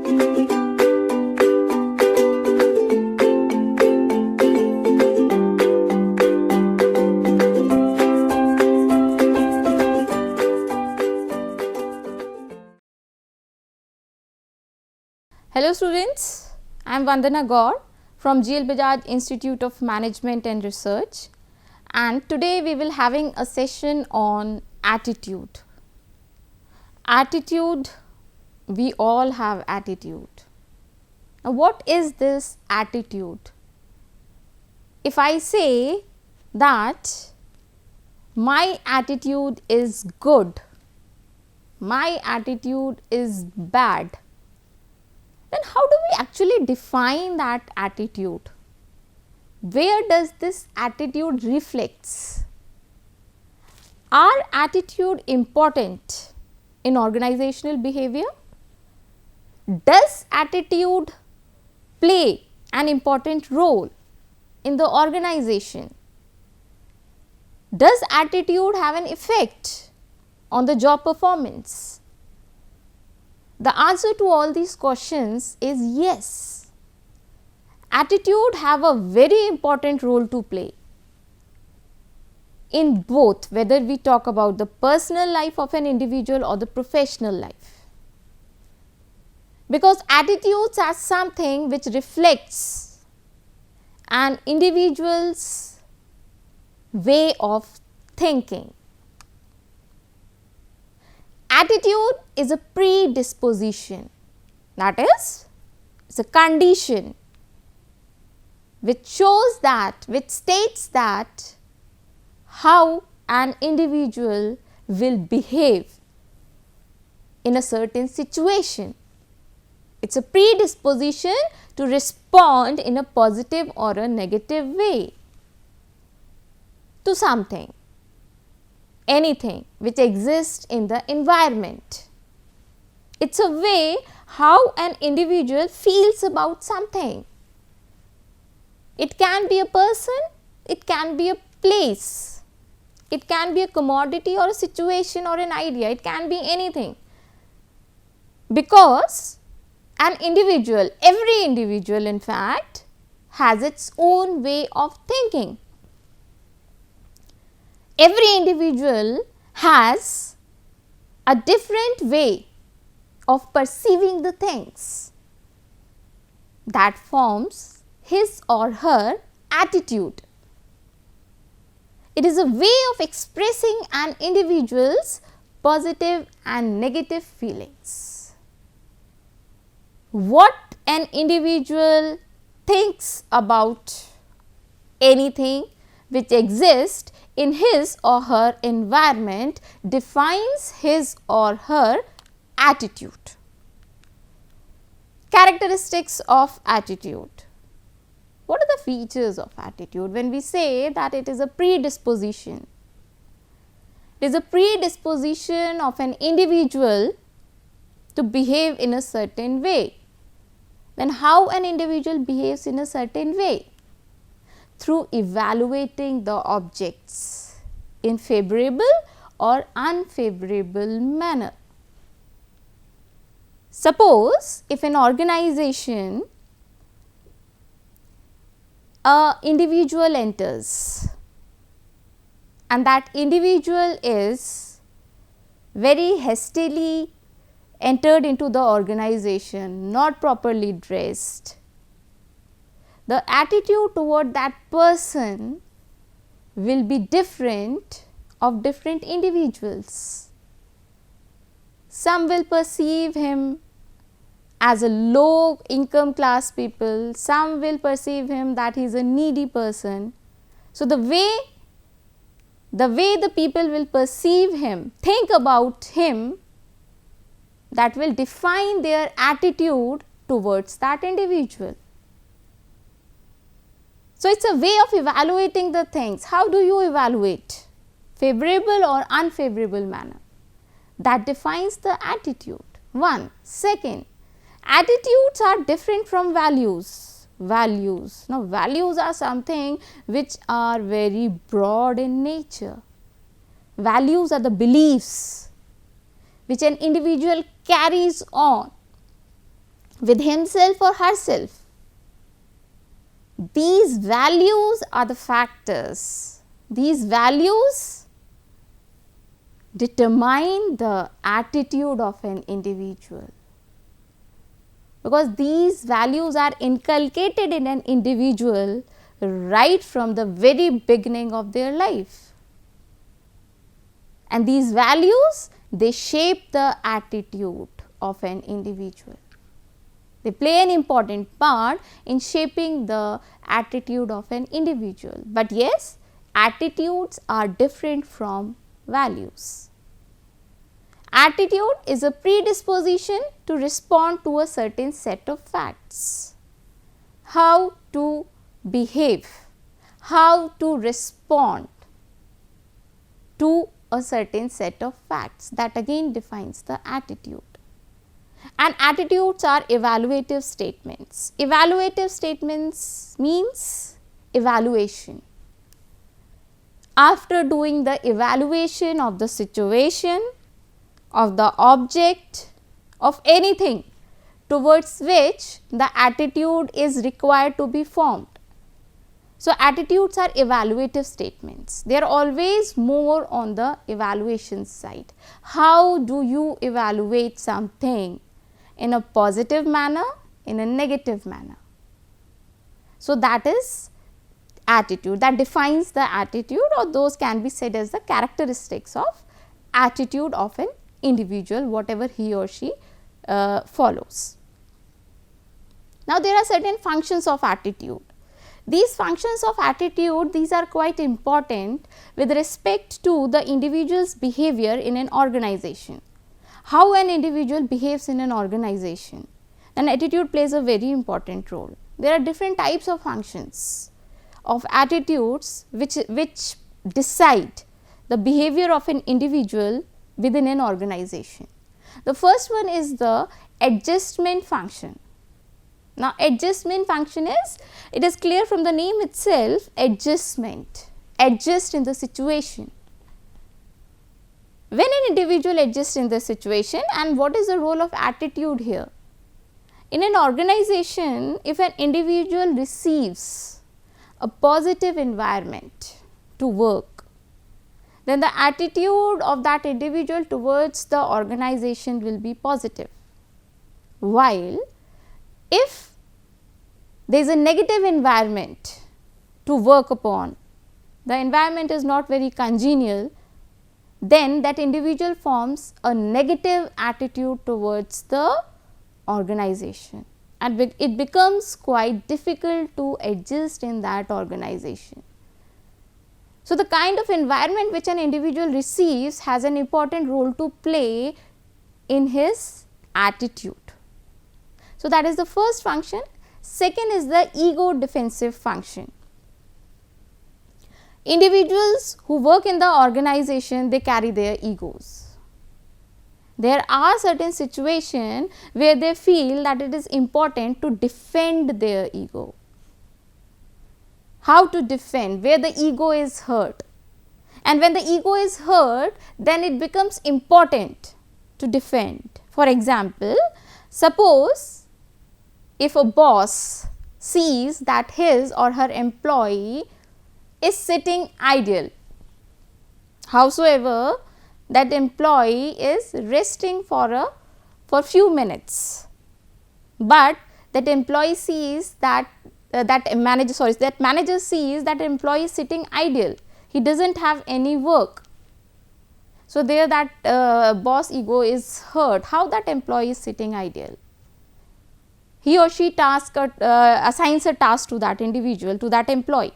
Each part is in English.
Hello students, I am Vandana Gaur from GL Bajaj Institute of Management and Research, and today we will having a session on attitude. Attitude, we all have attitude. Now what is this attitude? If I say that my attitude is good, my attitude is bad, then how do we actually define that attitude? Where does this attitude reflects? Are attitude important in organizational behavior? Does attitude play an important role in the organization? Does attitude have an effect on the job performance? The answer to all these questions is yes. Attitude have a very important role to play in both, whether we talk about the personal life of an individual or the professional life. Because attitudes are something which reflects an individual's way of thinking. Attitude is a predisposition, that is, it's a condition which shows that, which states that how an individual will behave in a certain situation. It's a predisposition to respond in a positive or a negative way to something, anything which exists in the environment. It's a way how an individual feels about something. It can be a person, it can be a place, it can be a commodity or a situation or an idea, it can be anything. Because an individual, every individual in fact, has its own way of thinking. Every individual has a different way of perceiving the things that forms his or her attitude. It is a way of expressing an individual's positive and negative feelings. What an individual thinks about anything which exists in his or her environment defines his or her attitude. Characteristics of attitude. What are the features of attitude? When we say that it is a predisposition, it is a predisposition of an individual to behave in a certain way. Then how an individual behaves in a certain way? Through evaluating the objects in favorable or unfavorable manner. Suppose if an organization, an individual enters and that individual is very hastily entered into the organization, not properly dressed, the attitude toward that person will be different of different individuals. Some will perceive him as a low income class people, some will perceive him that he is a needy person. So, the way the people will perceive him, think about him, that will define their attitude towards that individual. So, it is a way of evaluating the things. How do you evaluate? Favorable or unfavorable manner? That defines the attitude. One. Second, attitudes are different from values. Now, values are something which are very broad in nature. Values are the beliefs which an individual carries on. with himself or herself. These values are the factors. These values determine the attitude of an individual, because these values are inculcated in an individual right from the very beginning of their life. And these values, they shape the attitude of an individual. They play an important part in shaping the attitude of an individual. But yes, attitudes are different from values. Attitude is a predisposition to respond to a certain set of facts. How to behave, how to respond to a certain set of facts, that again defines the attitude. And attitudes are evaluative statements. Evaluative statements means evaluation. After doing the evaluation of the situation, of the object, of anything towards which the attitude is required to be formed. So, attitudes are evaluative statements. They are always more on the evaluation side. How do you evaluate something in a positive manner, in a negative manner? So, that is attitude, that defines the attitude, or those can be said as the characteristics of attitude of an individual, whatever he or she follows. Now, there are certain functions of attitude. These functions of attitude, these are quite important with respect to the individual's behavior in an organization. How an individual behaves in an organization, and attitude plays a very important role. There are different types of functions of attitudes which decide the behavior of an individual within an organization. The first one is the adjustment function. Now, adjustment function is, it is clear from the name itself, adjustment, adjust in the situation. When an individual adjusts in the situation, and what is the role of attitude here? In an organization, if an individual receives a positive environment to work, then the attitude of that individual towards the organization will be positive. While if there is a negative environment to work upon, the environment is not very congenial, then that individual forms a negative attitude towards the organization, and it becomes quite difficult to adjust in that organization. So, the kind of environment which an individual receives has an important role to play in his attitude. So, that is the first function. Second is the ego defensive function. Individuals who work in the organization, they carry their egos. There are certain situations where they feel that it is important to defend their ego. How to defend? Where the ego is hurt. And when the ego is hurt, then it becomes important to defend. For example, suppose if a boss sees that his or her employee is sitting idle, howsoever that employee is resting for few minutes, but that employee sees that manager sees that employee is sitting idle, he does not have any work. So, there that boss ego is hurt. How that employee is sitting idle? He or she assigns a task to that individual, to that employee.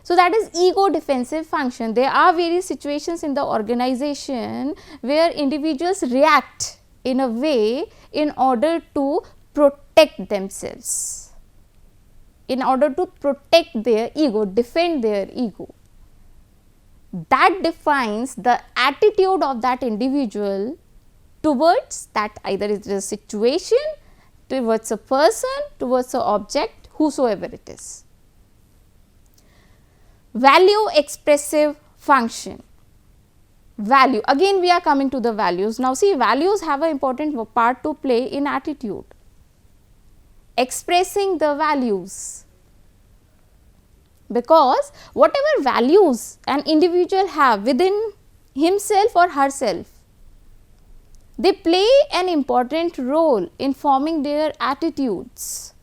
So, that is ego defensive function. There are various situations in the organization where individuals react in a way in order to protect themselves, in order to protect their ego, defend their ego. That defines the attitude of that individual towards that, either it is a situation, towards a person, towards an object, whosoever it is. Value expressive function. value. Again we are coming to the values. Now see, values have an important part to play in attitude. Expressing the values, because whatever values an individual have within himself or herself, they play an important role in forming their attitudes.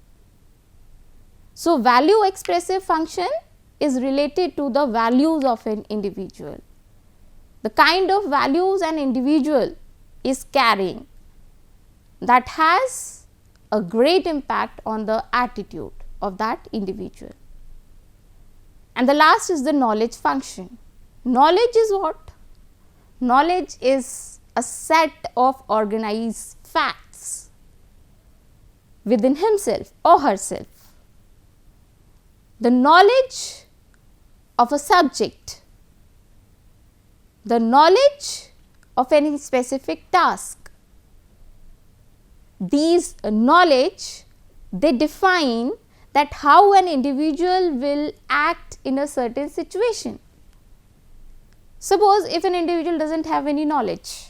So, value expressive function is related to the values of an individual. The kind of values an individual is carrying, that has a great impact on the attitude of that individual. And the last is the knowledge function. Knowledge is what? Knowledge is a set of organized facts within himself or herself. The knowledge of a subject, the knowledge of any specific task, these knowledge, they define that how an individual will act in a certain situation. Suppose if an individual does not have any knowledge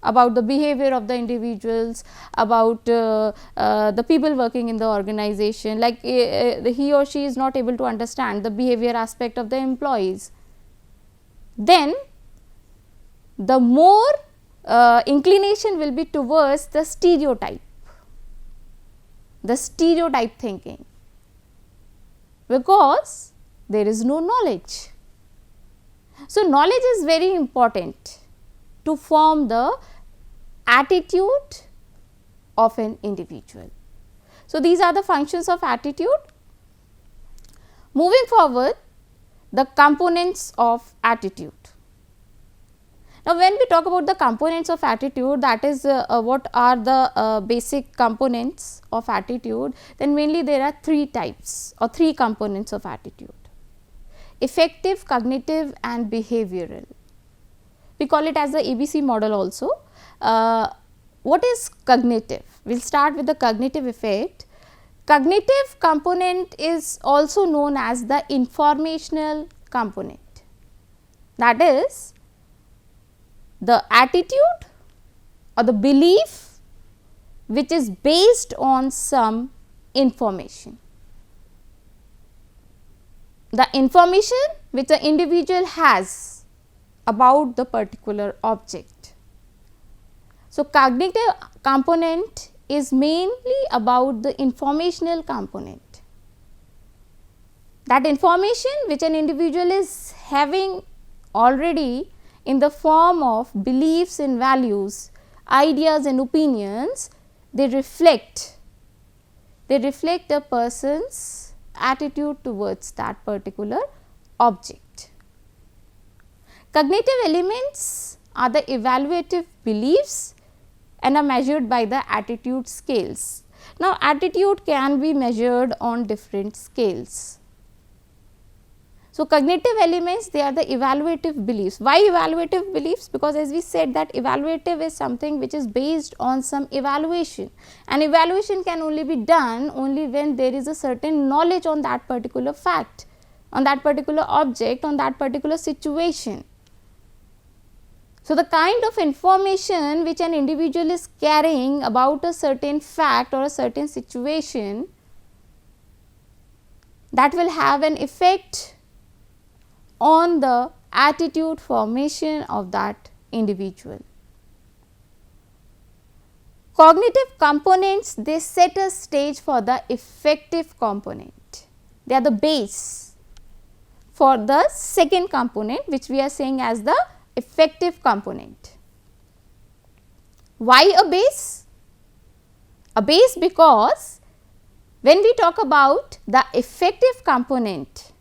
about the behavior of the individuals, about the people working in the organization, like he or she is not able to understand the behavior aspect of the employees, then the more inclination will be towards the stereotype thinking, because there is no knowledge. So, knowledge is very important to form the attitude of an individual. So, these are the functions of attitude. Moving forward, the components of attitude. Now, when we talk about the components of attitude, that is what are the basic components of attitude, then mainly there are three types or three components of attitude: affective, cognitive and behavioral. We call it as the ABC model also. What is cognitive? We will start with the cognitive effect. Cognitive component is also known as the informational component, that is the attitude or the belief which is based on some information. The information which the individual has about the particular object. So, cognitive component is mainly about the informational component. That information which an individual is having already in the form of beliefs and values, ideas and opinions, they reflect a person's attitude towards that particular object. Cognitive elements are the evaluative beliefs and are measured by the attitude scales. Now, attitude can be measured on different scales. So, cognitive elements, they are the evaluative beliefs. Why evaluative beliefs? Because as we said that evaluative is something which is based on some evaluation, and evaluation can only be done only when there is a certain knowledge on that particular fact, on that particular object, on that particular situation. So, the kind of information which an individual is carrying about a certain fact or a certain situation, that will have an effect on the attitude formation of that individual. Cognitive components, they set a stage for the affective component. They are the base for the second component, which we are saying as the affective component. Why a base? A base because when we talk about the affective component,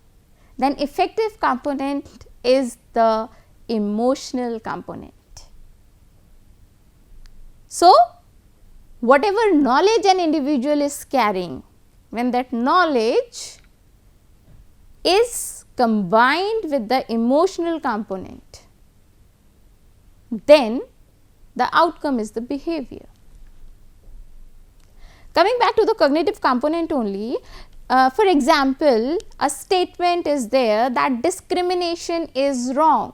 then affective component is the emotional component. So, whatever knowledge an individual is carrying, when that knowledge is combined with the emotional component, then the outcome is the behavior. Coming back to the cognitive component only, for example, a statement is there that discrimination is wrong.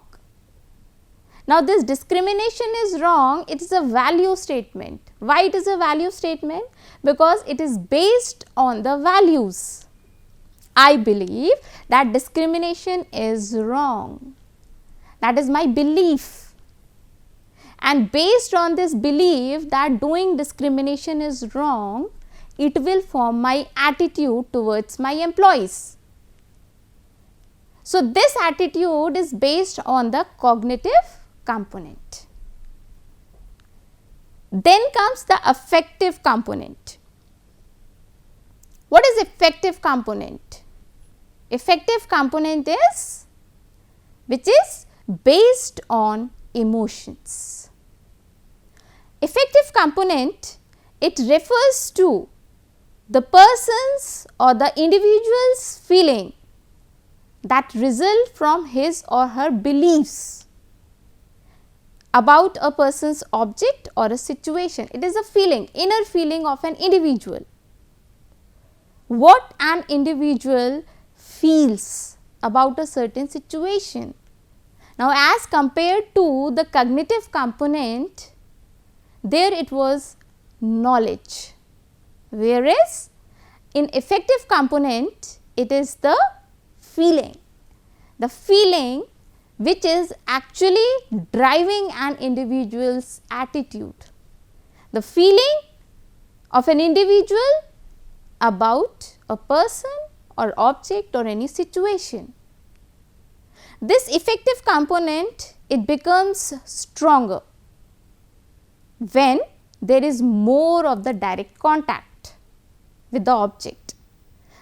Now, this discrimination is wrong, it is a value statement. Why it is a value statement? Because it is based on the values. I believe that discrimination is wrong. That is my belief. And based on this belief that doing discrimination is wrong, it will form my attitude towards my employees. So, this attitude is based on the cognitive component. Then comes the affective component. What is affective component? Affective component is which is based on emotions. Affective component, it refers to the person's or the individual's feeling that result from his or her beliefs about a person's object or a situation. It is a feeling, inner feeling of an individual. What an individual feels about a certain situation. Now, as compared to the cognitive component, there it was knowledge, whereas in affective component it is the feeling which is actually driving an individual's attitude, the feeling of an individual about a person or object or any situation. This affective component, it becomes stronger when there is more of the direct contact with the object.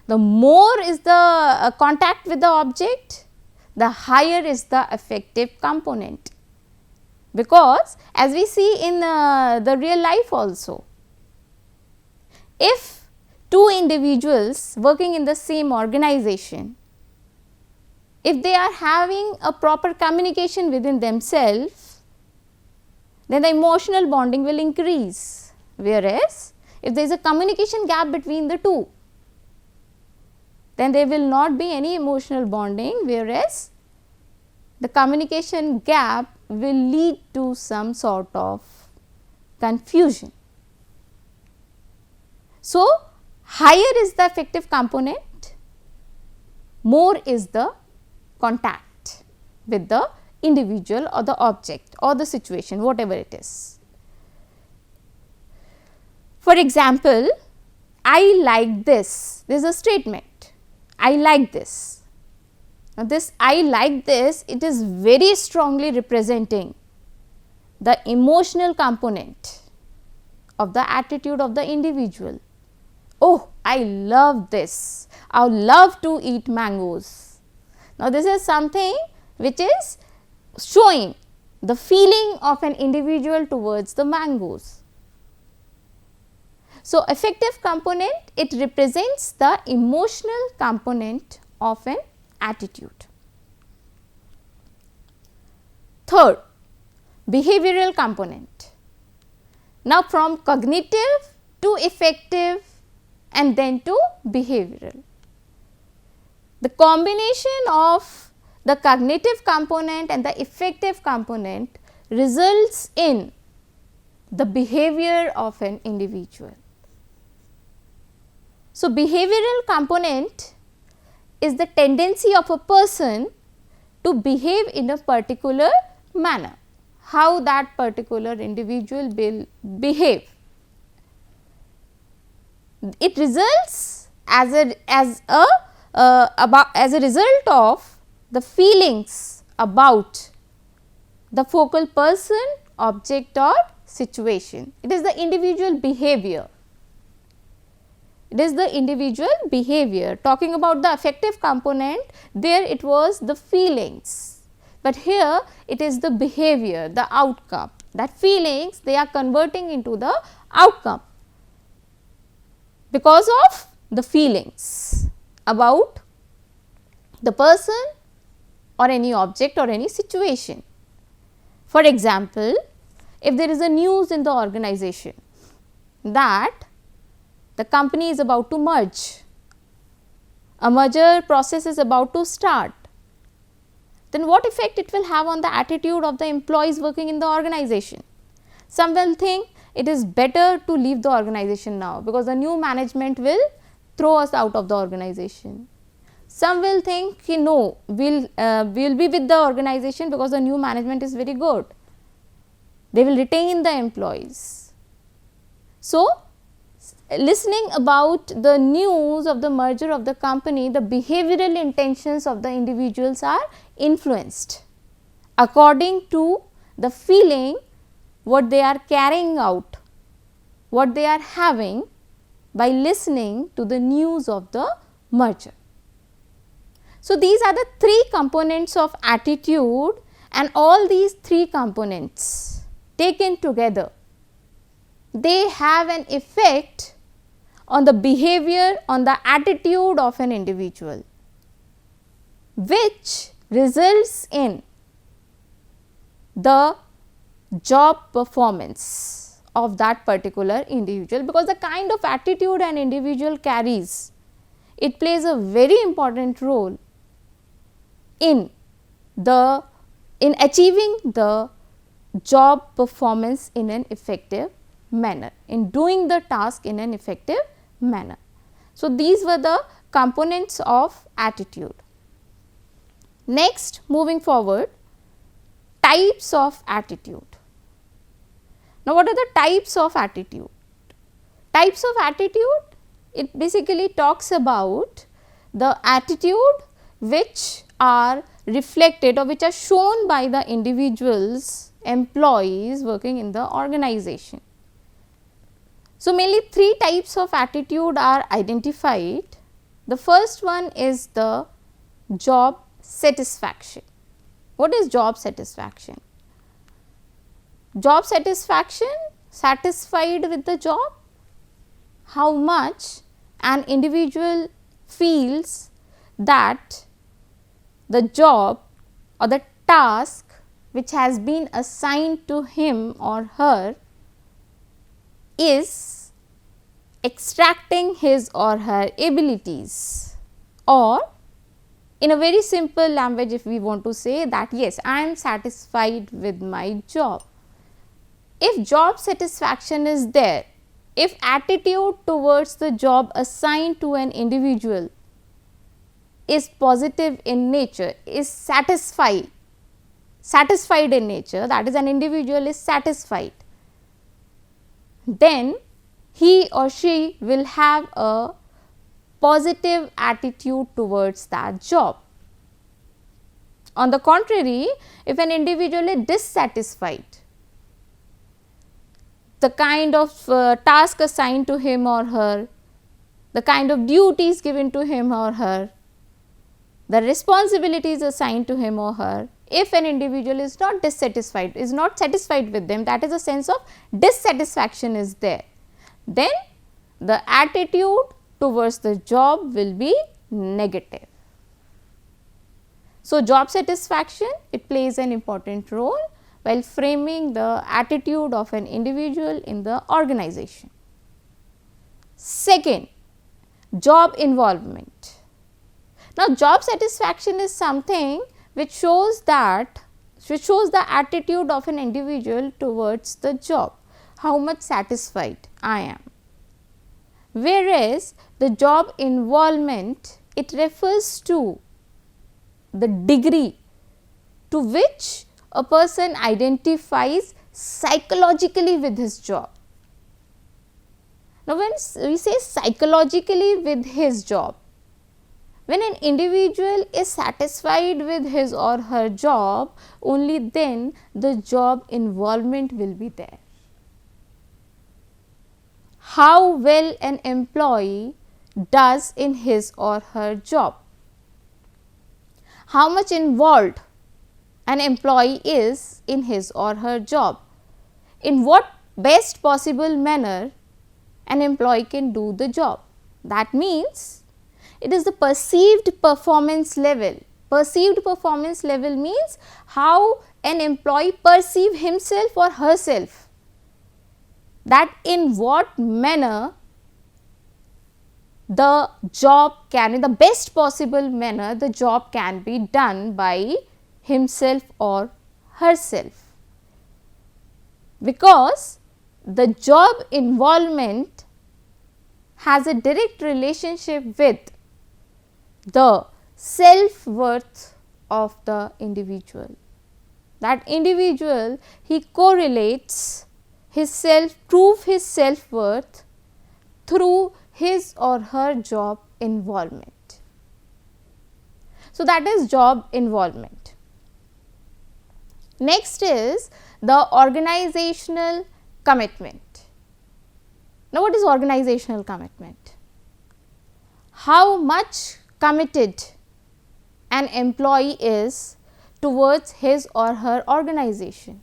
The more is the contact with the object, the higher is the affective component, because as we see in the real life also, if two individuals working in the same organization, if they are having a proper communication within themselves, then the emotional bonding will increase, whereas if there is a communication gap between the two, then there will not be any emotional bonding, whereas the communication gap will lead to some sort of confusion. So, higher is the affective component, more is the contact with the individual or the object or the situation, whatever it is. For example, I like this, this is a statement, I like this. Now, this I like this, it is very strongly representing the emotional component of the attitude of the individual. Oh, I love this, I love to eat mangoes. Now, this is something which is showing the feeling of an individual towards the mangoes. So, affective component, it represents the emotional component of an attitude. Third, behavioral component. Now, from cognitive to affective and then to behavioral. The combination of the cognitive component and the affective component results in the behavior of an individual. So, behavioral component is the tendency of a person to behave in a particular manner, how that particular individual will behave. It results as a result of the feelings about the focal person, object or situation. It is the individual behavior. It is the individual behavior. Talking about the affective component, there it was the feelings, but here it is the behavior, the outcome. That feelings they are converting into the outcome because of the feelings about the person or any object or any situation. For example, if there is a news in the organization that the company is about to merge, a merger process is about to start, then what effect it will have on the attitude of the employees working in the organization? Some will think it is better to leave the organization now because the new management will throw us out of the organization. Some will think no, we'll be with the organization because the new management is very good. They will retain the employees. So, listening about the news of the merger of the company, the behavioral intentions of the individuals are influenced according to the feeling what they are carrying out, what they are having by listening to the news of the merger. So, these are the three components of attitude, and all these three components taken together, they have an effect on the behavior, on the attitude of an individual, which results in the job performance of that particular individual, because the kind of attitude an individual carries, it plays a very important role in achieving the job performance in an effective manner, in doing the task in an effective manner. So, these were the components of attitude. Next, moving forward, types of attitude. Now, what are the types of attitude? Types of attitude, it basically talks about the attitude which are reflected or which are shown by the individuals, employees working in the organization. So, mainly three types of attitude are identified. The first one is the job satisfaction. What is job satisfaction? Job satisfaction, satisfied with the job, how much an individual feels that the job or the task which has been assigned to him or her is extracting his or her abilities, or in a very simple language, if we want to say that yes, I am satisfied with my job. If job satisfaction is there, if attitude towards the job assigned to an individual is positive in nature, is satisfied in nature, that is, an individual is satisfied, then he or she will have a positive attitude towards that job. On the contrary, if an individual is dissatisfied, the kind of task assigned to him or her, the kind of duties given to him or her, the responsibilities assigned to him or her, if an individual is not dissatisfied, is not satisfied with them, that is a sense of dissatisfaction is there, then the attitude towards the job will be negative. So, job satisfaction, it plays an important role while framing the attitude of an individual in the organization. Second, job involvement. Now, job satisfaction is something which shows the attitude of an individual towards the job, how much satisfied I am. Whereas, the job involvement, it refers to the degree to which a person identifies psychologically with his job. Now, when we say psychologically with his job, when an individual is satisfied with his or her job, only then the job involvement will be there. How well an employee does in his or her job, how much involved an employee is in his or her job, in what best possible manner an employee can do the job. That means, it is the perceived performance level. Perceived performance level means how an employee perceive himself or herself, that in what manner the job can, in the best possible manner, the job can be done by himself or herself, because the job involvement has a direct relationship with the self-worth of the individual. That individual, he correlates his prove his self-worth through his or her job involvement. So, that is job involvement. Next is the organizational commitment. Now, what is organizational commitment? How much committed an employee is towards his or her organization.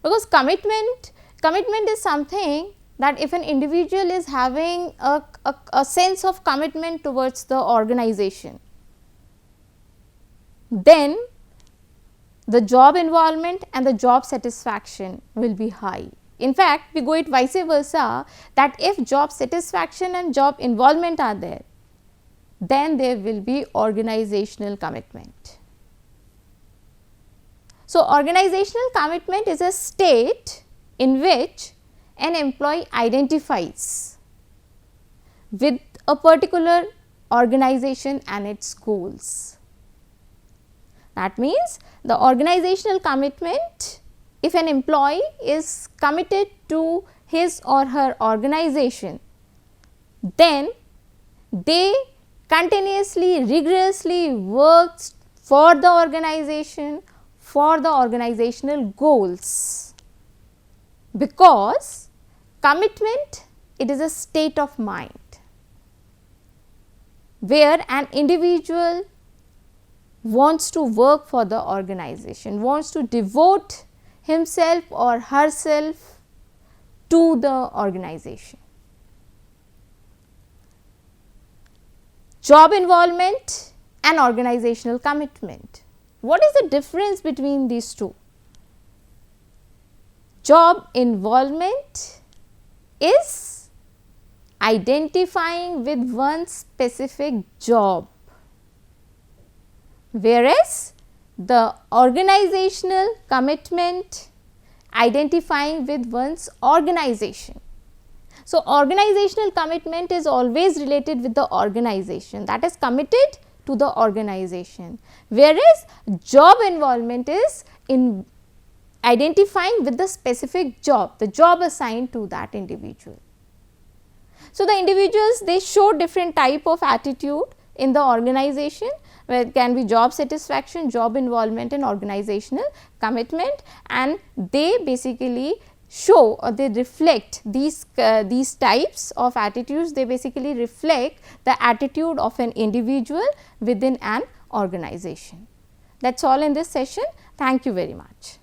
Because commitment is something that if an individual is having a sense of commitment towards the organization, then the job involvement and the job satisfaction will be high. In fact, we go it vice versa, that if job satisfaction and job involvement are there, then there will be organizational commitment. So, organizational commitment is a state in which an employee identifies with a particular organization and its goals. That means, the organizational commitment, if an employee is committed to his or her organization, then they continuously, rigorously works for the organization, for the organizational goals, because commitment, it is a state of mind where an individual wants to work for the organization, wants to devote himself or herself to the organization. Job involvement and organizational commitment. What is the difference between these two? Job involvement is identifying with one's specific job, whereas the organizational commitment identifying with one's organization. So, organizational commitment is always related with the organization, that is committed to the organization, whereas job involvement is in identifying with the specific job, the job assigned to that individual. So, the individuals, they show different type of attitude in the organization, where it can be job satisfaction, job involvement and organizational commitment, and they basically show or they reflect these types of attitudes, they basically reflect the attitude of an individual within an organization. That is all in this session. Thank you very much.